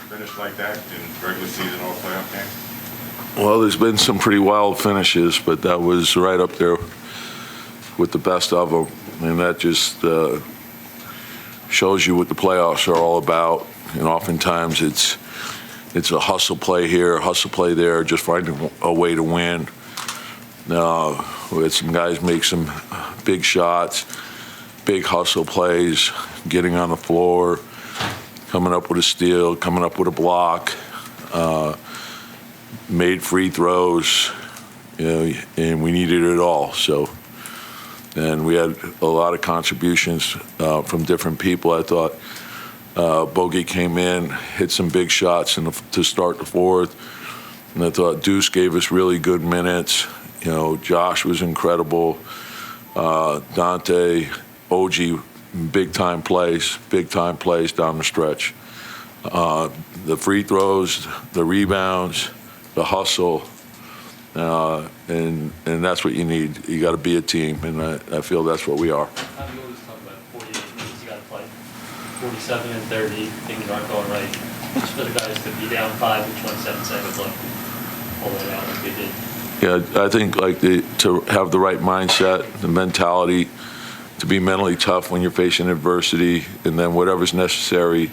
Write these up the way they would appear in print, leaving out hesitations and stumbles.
finish like that in regular season or playoff game? Well, there's been some pretty wild finishes, but that was right up there with the best of them. And that just shows you what the playoffs are all about. And oftentimes it's a hustle play here, hustle play there, just finding a way to win. We had some guys make some big shots, big hustle plays, getting on the floor, coming up with a steal, coming up with a block, made free throws, and we needed it all. So, and we had a lot of contributions from different people. I thought Bogey came in, hit some big shots to start the fourth, and I thought Deuce gave us really good minutes. Josh was incredible. Donte, OG, big time plays down the stretch. The free throws, the rebounds, the hustle, and that's what you need. You got to be a team, and I feel that's what we are. You always talk about 48 minutes you got to play. 47 and 30, things aren't going right. Just for the guys to be down 5 with 27 seconds left, pull it out like they did. Yeah, I think to have the right mindset, the mentality, to be mentally tough when you're facing adversity, and then whatever's necessary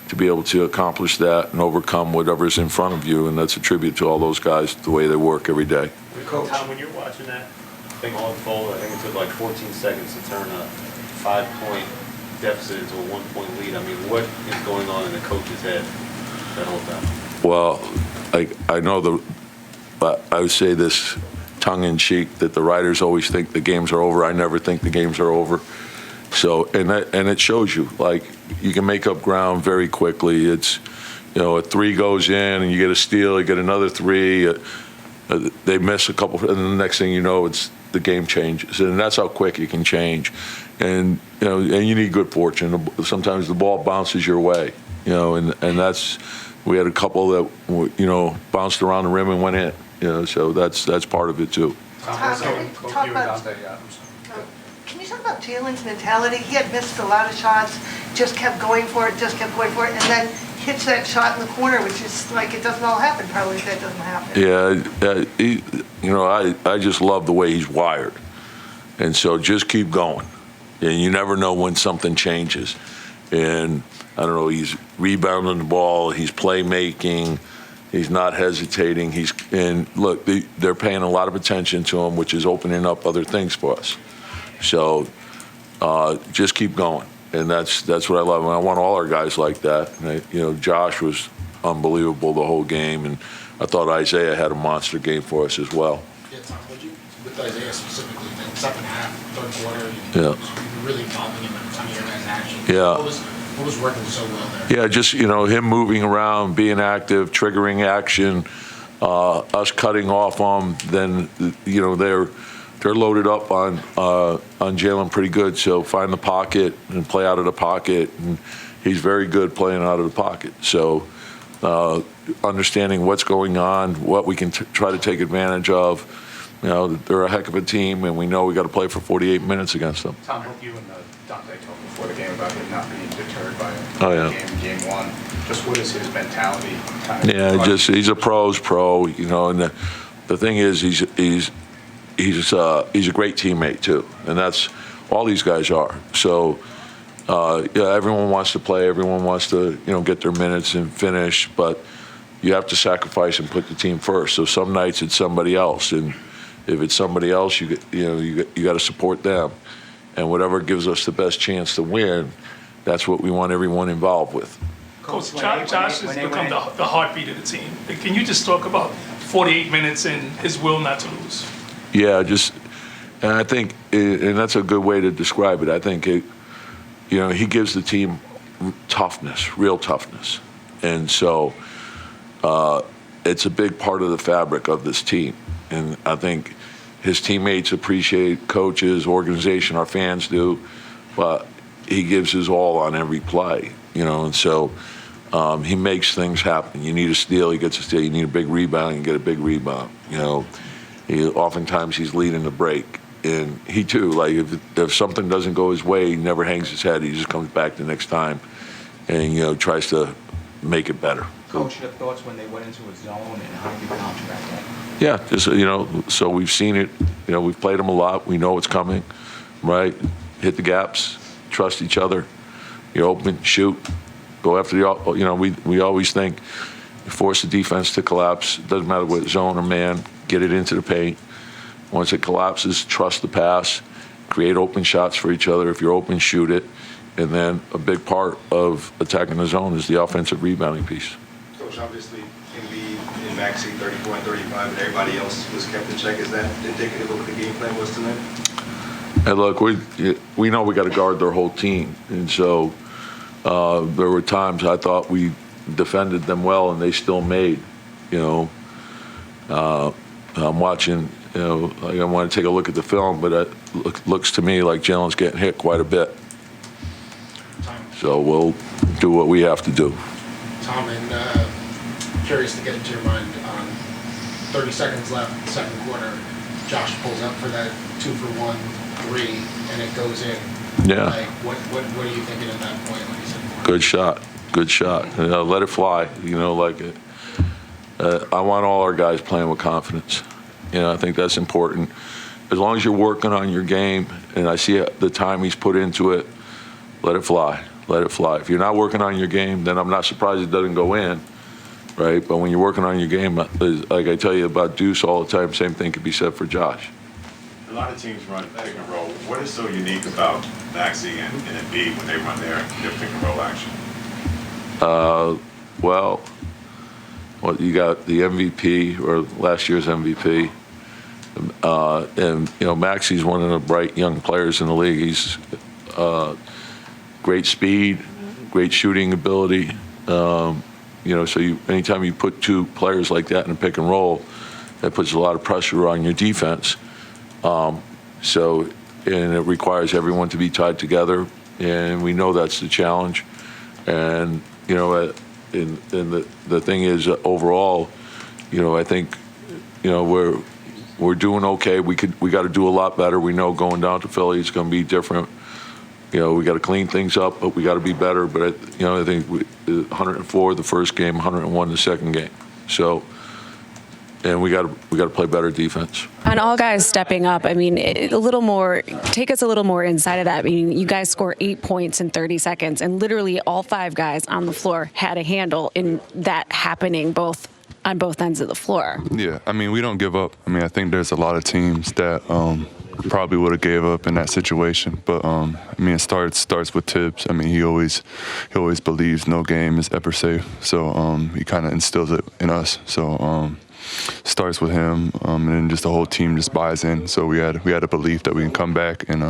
to be able to accomplish that and overcome whatever's in front of you. And that's a tribute to all those guys, the way they work every day. Coach, Tom, when you're watching that thing unfold, I think it took like 14 seconds to turn a 5-point deficit into a 1-point lead. I mean, what is going on in the coach's head that whole time? Well, I know I would say this tongue-in-cheek that the writers always think the games are over. I never think the games are over. So, and it shows you, you can make up ground very quickly. It's, a 3 goes in and you get a steal, you get another 3. They miss a couple, and the next thing you know, it's the game changes, and that's how quick it can change. And and you need good fortune. Sometimes the ball bounces your way, and that's. We had a couple that bounced around the rim and went in. So that's part of it too. Can you talk about Jalen's mentality? He had missed a lot of shots, just kept going for it, and then hits that shot in the corner, which is like it doesn't all happen. Probably that doesn't happen. Yeah, I just love the way he's wired, and so just keep going, and you never know when something changes. And I don't know, he's rebounding the ball, he's playmaking, he's not hesitating. Look, they're paying a lot of attention to him, which is opening up other things for us. So just keep going, and that's what I love. And I want all our guys like that. And Josh was unbelievable the whole game, and I thought Isaiah had a monster game for us as well. Yeah, Tom, with Isaiah specifically, the second half, third quarter, you were really involving him in some of your guys' actions. Yeah. What was working so well there? Yeah, just him moving around, being active, triggering action, us cutting off them. Then they're loaded up on Jalen pretty good. So find the pocket and play out of the pocket, and he's very good playing out of the pocket. So understanding what's going on, what we can try to take advantage of. They're a heck of a team, and we know we got to play for 48 minutes against them. Tom, hope you and Donte talked before the game about him not being deterred by game one. Just what is his mentality? He's a pro's pro, and the thing is he's a great teammate too, and that's all these guys are. So everyone wants to play, everyone wants to get their minutes and finish, but you have to sacrifice and put the team first. So some nights it's somebody else, and if it's somebody else, you got to support them, and whatever gives us the best chance to win, that's what we want everyone involved with. Coach, Josh has become the heartbeat of the team. Can you just talk about 48 minutes and his will not to lose? Yeah, and I think, and that's a good way to describe it. I think he gives the team toughness, real toughness, and so it's a big part of the fabric of this team. And I think his teammates appreciate, coaches, organization, our fans do, but he gives his all on every play, and so he makes things happen. You need a steal, he gets a steal. You need a big rebound, you get a big rebound. Oftentimes he's leading the break. And he too, if something doesn't go his way, he never hangs his head. He just comes back the next time and, tries to make it better. Coach, your thoughts when they went into a zone and how you counteract that? Yeah, just, so we've seen it. We've played them a lot. We know it's coming, right? Hit the gaps, trust each other. You open, shoot, go after the, we always think you force the defense to collapse. It doesn't matter what zone or man, get it into the paint. Once it collapses, trust the pass, create open shots for each other. If you're open, shoot it. And then a big part of attacking the zone is the offensive rebounding piece. Coach, obviously, Embiid and Maxey 34 and 35, and everybody else was kept in check. Is that indicative of what the game plan was tonight? And look, we know we got to guard their whole team. And so there were times I thought we defended them well, and they still made, I'm watching, I want to take a look at the film, but it looks to me like Jalen's getting hit quite a bit. So we'll do what we have to do. Tom, and curious to get into your mind on 30 seconds left, second quarter. Josh pulls up for that 2-for-1 three, and it goes in. Yeah. Like, what are you thinking at that point when he said more? Good shot. Let it fly. I want all our guys playing with confidence. I think that's important. As long as you're working on your game, and I see the time he's put into it, let it fly. Let it fly. If you're not working on your game, then I'm not surprised it doesn't go in, right? But when you're working on your game, like I tell you about Deuce all the time, same thing could be said for Josh. A lot of teams run pick and roll. What is so unique about Maxey and Embiid when they run their pick and roll action? Well, you got the MVP, or last year's MVP, and Maxey's one of the bright young players in the league. He's great speed, great shooting ability. So anytime you put two players like that in a pick and roll, that puts a lot of pressure on your defense. And it requires everyone to be tied together, and we know that's the challenge. And the thing is, overall, I think we're doing okay. We got to do a lot better. We know going down to Philly it's going to be different. We got to clean things up, but we got to be better. But I think 104 the first game, 101 the second game. So, and we got to play better defense. On all guys stepping up, I mean, take us a little more inside of that. I mean, you guys score 8 points in 30 seconds, and literally all 5 guys on the floor had a handle in that happening on both ends of the floor. Yeah, I mean, we don't give up. I mean, I think there's a lot of teams that probably would have gave up in that situation. But I mean, it starts with Tibbs. I mean, he always believes no game is ever safe. So he kind of instills it in us. So starts with him, and then just the whole team just buys in. So we had a belief that we can come back, and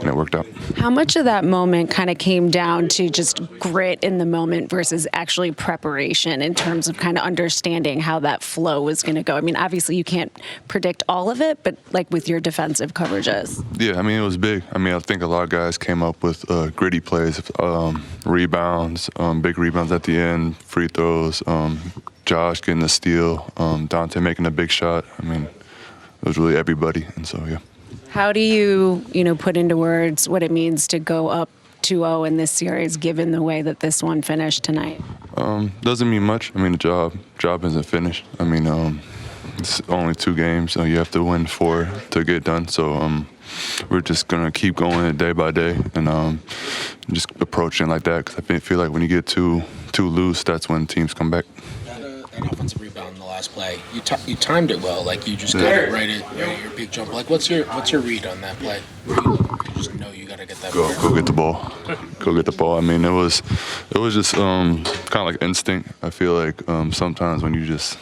it worked out. How much of that moment kind of came down to just grit in the moment versus actually preparation in terms of kind of understanding how that flow was going to go? I mean, obviously you can't predict all of it, but like with your defensive coverages. Yeah, I mean, it was big. I mean, I think a lot of guys came up with gritty plays, rebounds, big rebounds at the end, free throws, Josh getting the steal, Donte making a big shot. I mean, it was really everybody, and so, yeah. How do you put into words what it means to go up 2-0 in this series, given the way that this one finished tonight? Doesn't mean much. I mean, the job isn't finished. I mean, it's only 2 games, so you have to win 4 to get done. So we're just going to keep going day by day and just approaching like that, because I feel like when you get too loose, that's when teams come back. That offensive rebound in the last play, you timed it well. Like, you just got it right at your big jump. Like, what's your read on that play? You just know you got to get that ball. Go get the ball. Go get the ball. I mean, it was just kind of like instinct. I feel like sometimes when you just,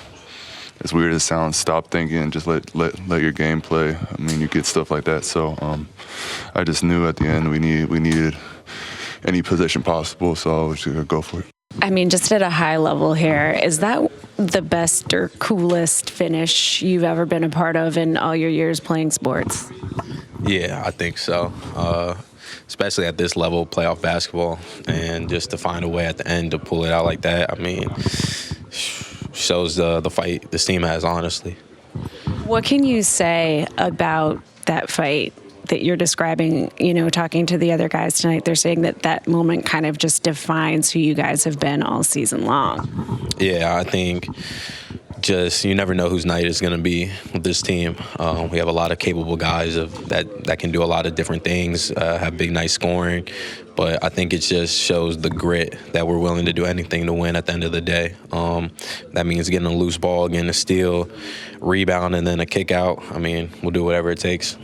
as weird as it sounds, stop thinking and just let your game play. I mean, you get stuff like that. So I just knew at the end we needed any position possible, so I was just gonna go for it. I mean, just at a high level here, is that the best or coolest finish you've ever been a part of in all your years playing sports? Yeah, I think so. Especially at this level, playoff basketball, and just to find a way at the end to pull it out like that, I mean, shows the fight this team has, honestly. What can you say about that fight that you're describing, talking to the other guys tonight, they're saying that moment kind of just defines who you guys have been all season long. Yeah, I think you never know whose night it's going to be with this team. We have a lot of capable guys that can do a lot of different things, have big, nice scoring. But I think it just shows the grit that we're willing to do anything to win at the end of the day. That means getting a loose ball, getting a steal, rebound, and then a kick out. I mean, we'll do whatever it takes.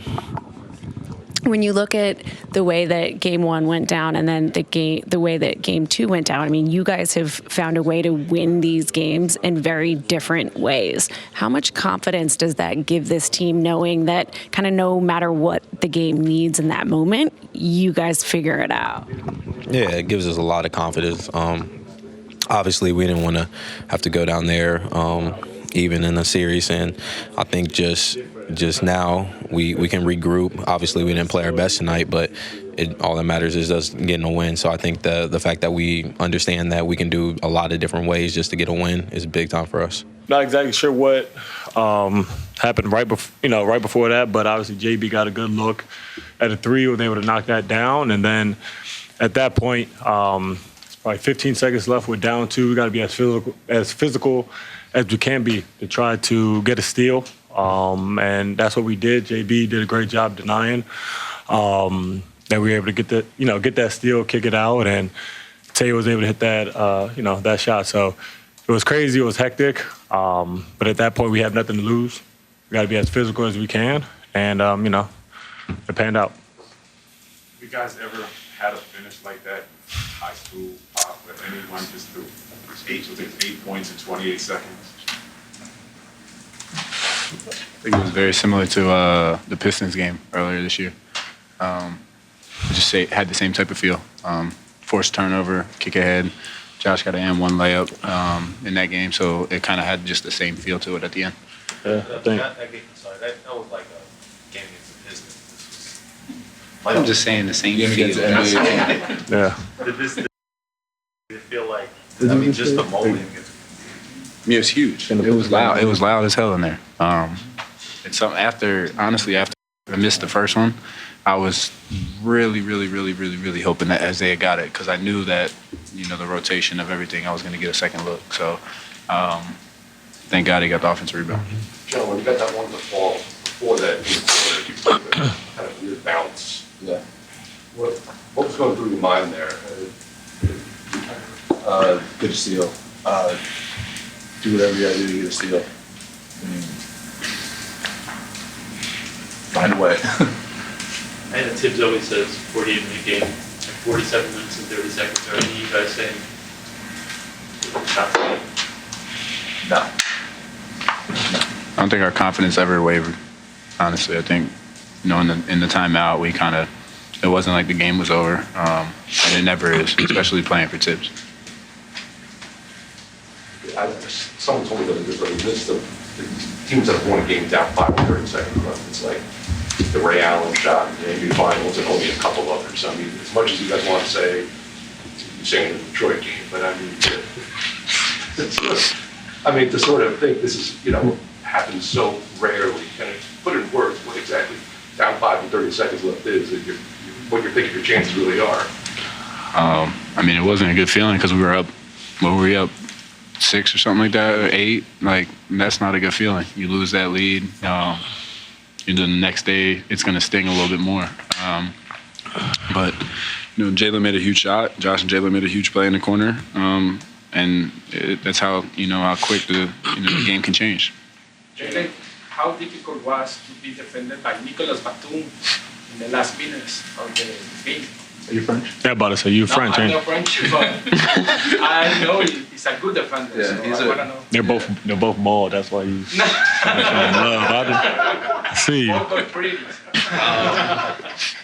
When you look at the way that Game 1 went down and then the way that Game 2 went down, I mean, you guys have found a way to win these games in very different ways. How much confidence does that give this team, knowing that kind of no matter what the game needs in that moment, you guys figure it out? Yeah, it gives us a lot of confidence. Obviously, we didn't want to have to go down there even in the series, and I think just now we can regroup. Obviously, we didn't play our best tonight, but all that matters is us getting a win. So I think the fact that we understand that we can do a lot of different ways just to get a win is big time for us. Not exactly sure what happened right before that, but obviously JB got a good look at a three, was able to knock that down, and then at that point, it's probably 15 seconds left. We're down 2. We got to be as physical as we can be to try to get a steal. And that's what we did. JB did a great job denying that we were able to get that steal, kick it out, and Tay was able to hit that, that shot. So it was crazy. It was hectic. But at that point, we have nothing to lose. We got to be as physical as we can, and it panned out. You guys ever had a finish like that, high school pop, where anyone just threw 8 points in 28 seconds? I think it was very similar to the Pistons game earlier this year. Had the same type of feel. Forced turnover, kick ahead. Josh got an and-one layup in that game, so it kind of had just the same feel to it at the end. Yeah, I think. That was like a game against the Pistons. I'm just saying the same feel. Yeah. Did it feel like, just the moment? Yeah, it was huge. It was loud. It was loud as hell in there. And so after I missed the first one, I was really hoping that Isaiah got it, because I knew that, the rotation of everything, I was going to get a second look. So thank God he got the offensive rebound. John, when you got that one in the fall, before that, you put kind of weird bounce. Yeah. What was going through your mind there? Good steal. Do whatever you gotta do to get a steal. Find a way. And Tibbs always says 48-minute game, 47 minutes and 30 seconds. Are any of you guys saying shots? No. I don't think our confidence ever wavered. Honestly, I think, in the timeout, it wasn't like the game was over, and it never is, especially playing for Tibbs. Someone told me that there's a list of the teams that have won a game down 5 or 30 seconds left. It's like the Ray Allen shot in the NBA Finals and only a couple others. I mean, as much as you guys want to say, you're saying the Detroit game, but to sort of think this is, happens so rarely, and put in words what exactly down 5 and 30 seconds left is, what you're thinking your chances really are. It wasn't a good feeling because we were up. What were we up? 6 or something like that, or 8. Like, that's not a good feeling. You lose that lead. The next day, it's going to sting a little bit more. But Jalen made a huge shot. Josh and Jalen made a huge play in the corner, and that's how how quick the game can change. Jalen, how difficult was to be defended by Nicolas Batum in the last minutes of the game? Are you French? Yeah, about to say you French, I'm ain't not French, but I know he's a good defender. Yeah, so I wanna know. They're both bald. That's why he's in love. I see. Both are pretty.